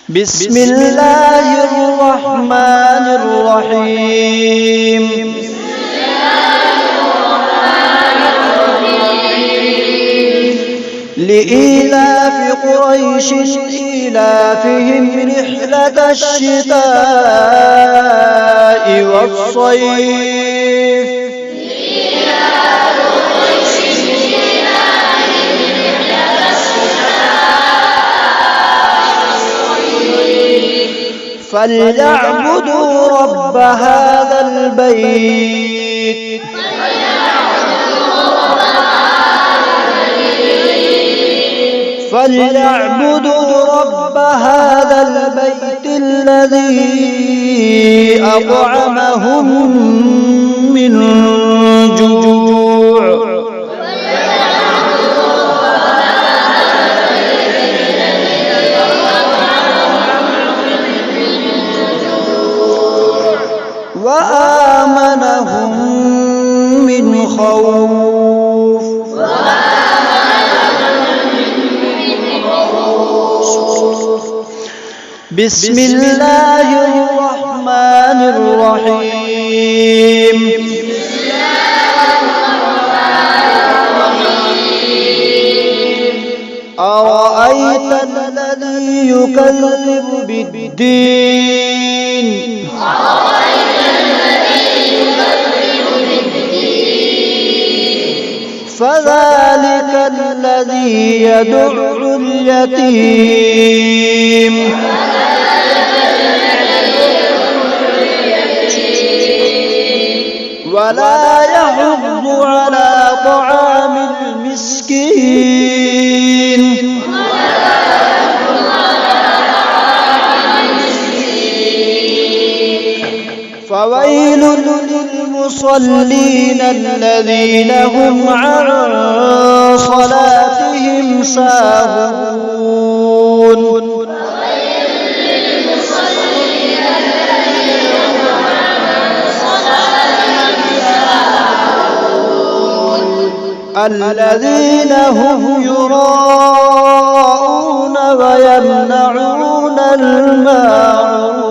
بسم الله الرحمن الرحيم لإيلاف قريش إيلافهم رحلة الشتاء والصيف فليعبدوا رب هذا البيت الذي أطعمهم من جوع وآمنهم من خوف بسم الله الرحمن الرحيم أرأيت الذي يكذب بالدين فذلك الذي يدع اليتيم ولا يحض على طعام المسكين فويل للمصلين الذين هم عن صلاتهم ساهون الذين هم يراءون ويمنعون الماعون